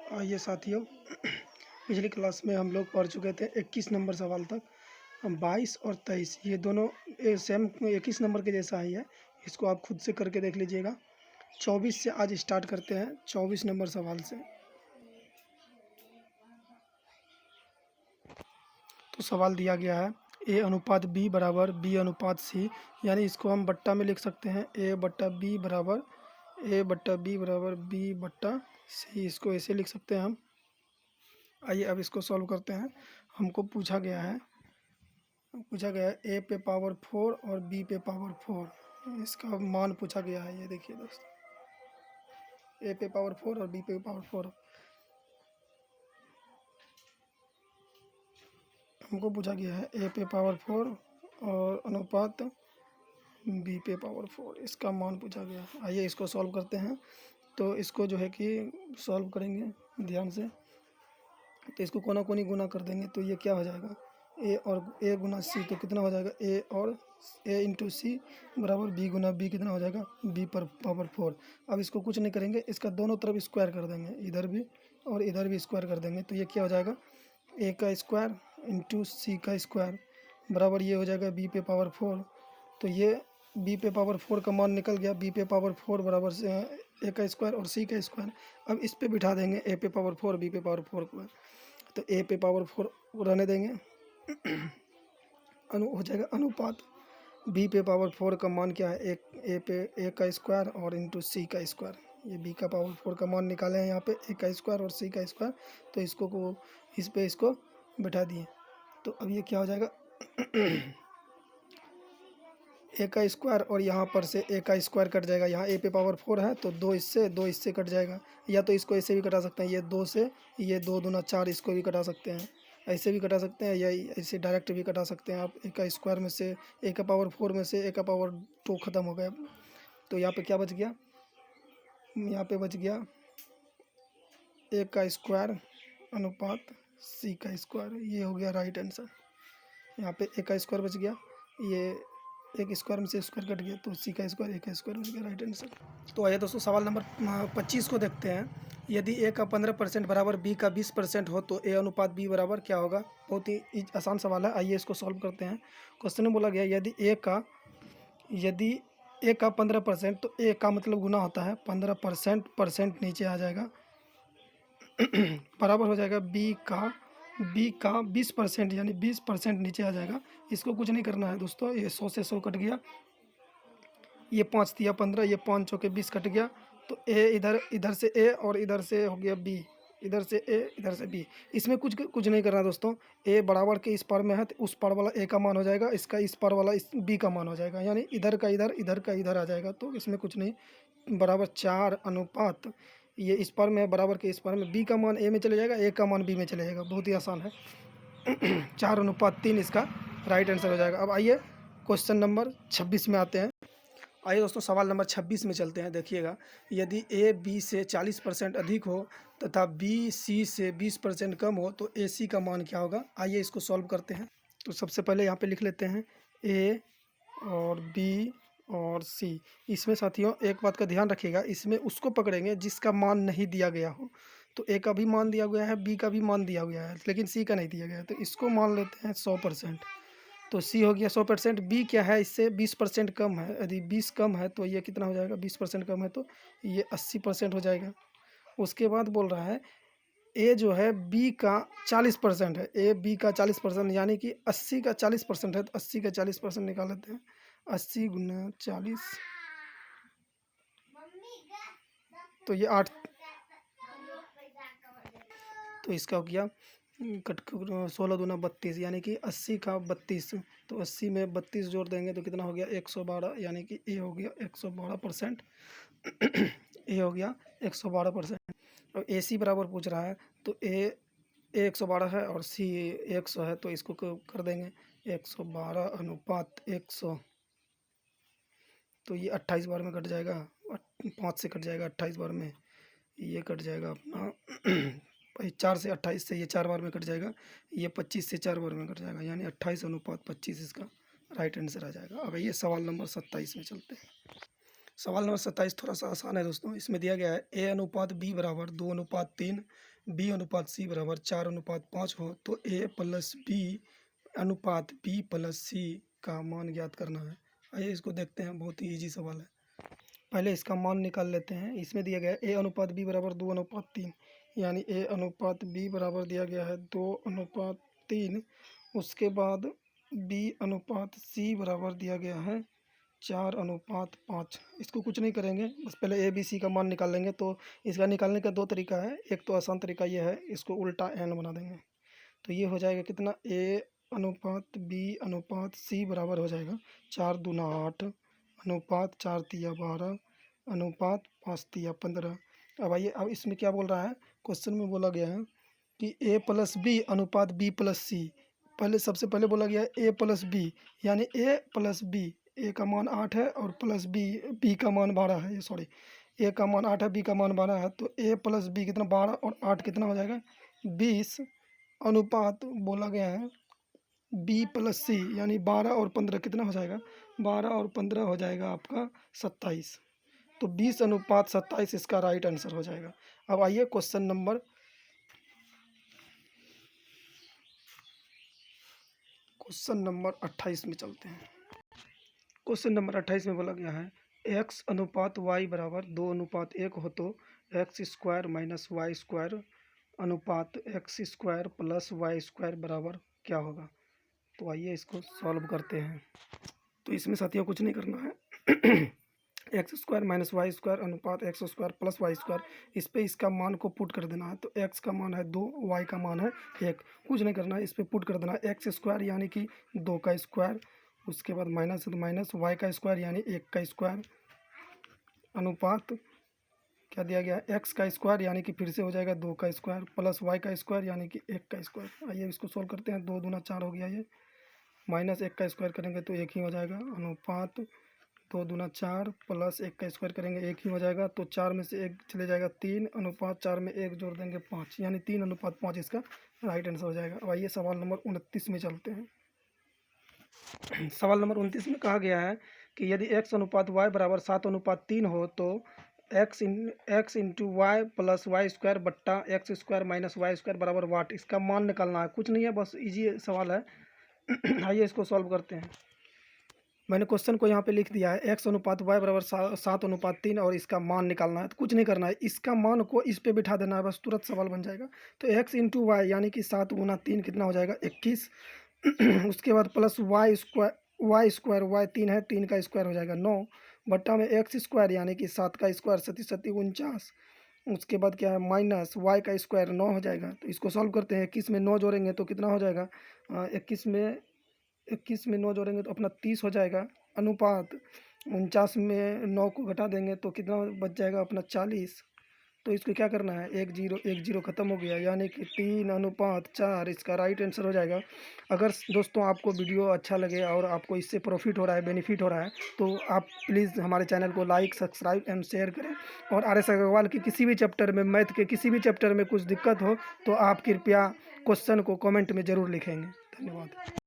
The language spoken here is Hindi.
आइए साथियों, पिछली क्लास में हम लोग पढ़ चुके थे 21 नंबर सवाल तक। 22 और 23 ये दोनों सेम 21 नंबर के जैसा ही है। इसको आप खुद से करके देख लीजिएगा। 24 से आज स्टार्ट करते हैं, 24 नंबर सवाल से। तो सवाल दिया गया है ए अनुपात बी बराबर बी अनुपात सी, यानी इसको हम बट्टा में लिख सकते हैं ए बट्टा बी बराबर बी बट्टा सी। इसको ऐसे लिख सकते हैं हम। आइए अब इसको सॉल्व करते हैं। हमको पूछा गया है ए पे पावर 4 और बी पे पावर 4, इसका मान पूछा गया है। ये देखिए दोस्तों, ए पे पावर 4 और बी पे पावर 4 हमको पूछा गया है ए पे पावर 4 और अनुपात बी पे पावर 4, इसका मान पूछा गया है। आइए इसको सॉल्व करते हैं। तो इसको जो है कि सॉल्व करेंगे ध्यान से। तो इसको कोना कोनी गुना कर देंगे तो ये क्या हो जाएगा, ए और ए गुना सी। तो कितना हो जाएगा, ए और ए इंटू सी बराबर बी गुना बी। कितना हो जाएगा, बी पर पावर 4। अब इसको कुछ नहीं करेंगे, इसका दोनों तरफ स्क्वायर कर देंगे, इधर भी और इधर भी स्क्वायर कर देंगे। तो ये क्या हो जाएगा, ए का स्क्वायर इंटू सी का स्क्वायर बराबर ये हो जाएगा बी पे पावर 4। तो ये बी पे पावर 4 का मान निकल गया। बी पे पावर 4 बराबर से ए का स्क्वायर और सी का स्क्वायर। अब इस पे बिठा देंगे ए पे पावर 4 बी पे पावर 4 को। तो ए पे पावर 4 रहने देंगे, हो जाएगा अनुपात बी पे पावर 4 का मान क्या है, एक ए पे ए का स्क्वायर और इंटू सी का स्क्वायर। ये बी का पावर 4 का मान निकाले हैं यहाँ पे, ए का स्क्वायर और सी का स्क्वायर। तो इसको को इस पे इसको बैठा दिए। तो अब ये क्या हो जाएगा, ए का स्क्वायर और यहाँ पर से ए का स्क्वायर कट जाएगा। यहाँ ए पे पावर 4 है तो दो इससे कट जाएगा। या तो इसको ऐसे भी कटा सकते हैं, ये 2 से ये 2 दूना 4, इसको भी कटा सकते हैं, ऐसे भी कटा सकते हैं, या ऐसे डायरेक्ट भी कटा सकते हैं आप। ए का स्क्वायर में से ए का पावर 4 में से ए का पावर 2 ख़त्म हो गया। तो यहाँ पे क्या बच गया, यहाँ पे बच गया ए का स्क्वायर अनुपात सी का स्क्वायर। ये हो गया राइट आंसर। यहाँ पे ए का स्क्वायर बच गया, ये एक स्क्वायर में से स्क्वायर कट गया, तो सी का स्क्वायर ए का स्क्वायर बच गया, राइट आंसर। तो आइए दोस्तों सवाल नंबर 25 को देखते हैं। यदि ए का 15% बराबर बी का 20% हो तो ए अनुपात बी बराबर क्या होगा। बहुत ही आसान सवाल है, आइए इसको सॉल्व करते हैं। क्वेश्चन में बोला गया यदि ए का 15%, तो ए का मतलब गुना होता है 15%, नीचे आ जाएगा बराबर हो जाएगा बी का 20%, यानी 20% नीचे आ जाएगा। इसको कुछ नहीं करना है दोस्तों, ये 100 से 100 कट गया, ये 5 दिया 15, ये 5 चौके 20 कट गया। तो ए इधर से ए और इधर से हो गया बी, इधर से ए इधर से बी। इसमें कुछ नहीं करना दोस्तों। ए बराबर के इस पार में है तो उस पार वाला ए का मान हो जाएगा, इसका इस पार वाला इस बी का मान हो जाएगा, यानी इधर का इधर आ जाएगा। तो इसमें कुछ नहीं, बराबर 4 अनुपात ये इस पार में है, बराबर के इस पार में बी का मान ए में चले जाएगा, ए का मान बी में चले जाएगा। बहुत ही आसान है 4 अनुपात 3 इसका राइट आंसर हो जाएगा। अब आइए क्वेश्चन नंबर 26 में आते हैं। आइए दोस्तों सवाल नंबर 26 में चलते हैं। देखिएगा, यदि ए बी से 40% अधिक हो तथा बी सी से 20% कम हो तो ए सी का मान क्या होगा। आइए इसको सॉल्व करते हैं। तो सबसे पहले यहाँ पे लिख लेते हैं ए और बी और सी। इसमें साथियों एक बात का ध्यान रखिएगा, इसमें उसको पकड़ेंगे जिसका मान नहीं दिया गया हो। तो ए का भी मान दिया गया है, बी का भी मान दिया गया है, लेकिन सी का नहीं दिया गया है। तो इसको मान लेते हैं 100%। तो सी हो गया 100%। बी क्या है, इससे 20% कम है। यदि 20 कम है तो ये कितना हो जाएगा, 20% कम है तो ये 80% हो जाएगा। उसके बाद बोल रहा है ए जो है बी का 40% है, ए बी का 40%, यानी कि 80 का 40% है। तो 80 का 40% निकाल लेते हैं, 80 गुना 40, तो ये 8, तो इसका हो गया 16 दूना 32, यानी कि 80 का 32। तो 80 में 32 जोड़ देंगे तो कितना हो गया 112, यानी कि ए हो गया 112%। ए हो गया 112%। और ए सी बराबर पूछ रहा है, तो ए 112 है और सी 100 है, तो इसको कर देंगे 112 अनुपात 100। तो ये 28 बार में कट जाएगा, 5 से कट जाएगा 28 बार में, ये कट जाएगा अपना 4 से 28 से ये 4 बार में कट जाएगा, ये 25 से 4 बार में कट जाएगा, यानी 28 अनुपात 25 इसका राइट आंसर आ जाएगा। अब ये सवाल नंबर 27 में चलते हैं। सवाल नंबर 27 थोड़ा सा आसान है दोस्तों। इसमें दिया गया है ए अनुपात बी बराबर 2:3, बी अनुपात सी बराबर 4:5 हो तो ए प्लस बी अनुपात बी प्लस सी का मान ज्ञात करना है। आइए इसको देखते हैं, बहुत ही ईजी सवाल है। पहले इसका मान निकाल लेते हैं। इसमें दिया गया है ए अनुपात बी बराबर 2:3, यानी ए अनुपात बी बराबर दिया गया है 2:3। उसके बाद बी अनुपात सी बराबर दिया गया है 4:5। इसको कुछ नहीं करेंगे, बस पहले ए बी सी का मान निकाल लेंगे। तो इसका निकालने का दो तरीका है। एक तो आसान तरीका ये है, इसको उल्टा एन बना देंगे तो ये हो जाएगा कितना, ए अनुपात बी अनुपात सी बराबर हो जाएगा 4×2 = 8 अनुपात 4×3 = 12 अनुपात 5×3 = 15। अब आइए, अब इसमें क्या बोल रहा है, क्वेश्चन में बोला गया है कि ए प्लस बी अनुपात बी प्लस सी। पहले सबसे पहले बोला गया है ए प्लस बी, यानी ए प्लस बी, ए का मान 8 है और प्लस बी का मान 12 है। ये सॉरी, ए का मान 8 है, बी का मान 12 है, तो ए प्लस बी कितना, 12 और 8 कितना हो जाएगा 20 अनुपात बोला गया है बी प्लस सी, यानी 12 और 15 कितना हो जाएगा, 12 और 15 हो जाएगा आपका 27। तो 20:27 इसका राइट आंसर हो जाएगा। अब आइए क्वेश्चन नंबर 28 में चलते हैं। क्वेश्चन नंबर 28 में बोला गया है एक्स अनुपात वाई बराबर 2:1 हो तो x² - y² अनुपात x² + y² बराबर क्या होगा। तो आइए इसको सॉल्व करते हैं। तो इसमें साथियों कुछ नहीं करना है। x² - y² अनुपात x² + y², इस पे इसका मान को पुट कर देना है। तो x का मान है 2, y का मान है 1। कुछ नहीं करना है, इस पे पुट कर देना है x² यानी कि 2 का स्क्वायर, उसके बाद माइनस है तो माइनस, y का स्क्वायर यानी 1 का स्क्वायर अनुपात क्या दिया गया है, x का स्क्वायर यानी कि फिर से हो जाएगा 2 का स्क्वायर प्लस y का स्क्वायर यानी कि 1 का स्क्वायर। आइए इसको सोल्व करते हैं। 2 दूना 4 हो गया, ये माइनस 1 का स्क्वायर करेंगे तो 1 ही हो जाएगा अनुपात 2 दूना 4 प्लस 1 का स्क्वायर करेंगे 1 ही हो जाएगा। तो 4 में से 1 चले जाएगा 3 अनुपात 4 में 1 जोड़ देंगे 5, यानी 3:5 इसका राइट आंसर हो जाएगा। अब आइए सवाल नंबर 29 में चलते हैं। सवाल नंबर 29 में कहा गया है कि यदि x अनुपात y बराबर 7:3 हो तो x into Y plus y² बट्टा x² - y² बराबर वाट। इसका मान निकालना है, कुछ नहीं है, बस इजी सवाल है। आइए इसको सॉल्व करते हैं। मैंने क्वेश्चन को यहाँ पे लिख दिया है x अनुपात y बराबर 7:3 और इसका मान निकालना है। तो कुछ नहीं करना है, इसका मान को इस पे बिठा देना है, बस तुरंत सवाल बन जाएगा। तो x इंटू वाई यानी कि 7×3 कितना हो जाएगा 21। उसके बाद प्लस y 3 है, 3 का स्क्वायर हो जाएगा 9 बट्टा में x² यानी कि 7 का स्क्वायर 37×49। उसके बाद क्या है माइनस y का स्क्वायर 9 हो जाएगा। तो इसको सॉल्व करते हैं। 21 में 9 जोड़ेंगे तो कितना हो जाएगा, 21 में 9 जोड़ेंगे तो अपना 30 हो जाएगा अनुपात 49 में 9 को घटा देंगे तो कितना बच जाएगा अपना 40। तो इसको क्या करना है, 1 0 ख़त्म हो गया, यानी कि 3:4 इसका राइट आंसर हो जाएगा। अगर दोस्तों आपको वीडियो अच्छा लगे और आपको इससे प्रॉफिट हो रहा है, बेनिफिट हो रहा है, तो आप प्लीज़ हमारे चैनल को लाइक, सब्सक्राइब एंड शेयर करें। और RS अग्रवाल की किसी भी चैप्टर में, मैथ के किसी भी चैप्टर में कुछ दिक्कत हो तो आप कृपया क्वेश्चन को कमेंट में ज़रूर लिखेंगे। धन्यवाद।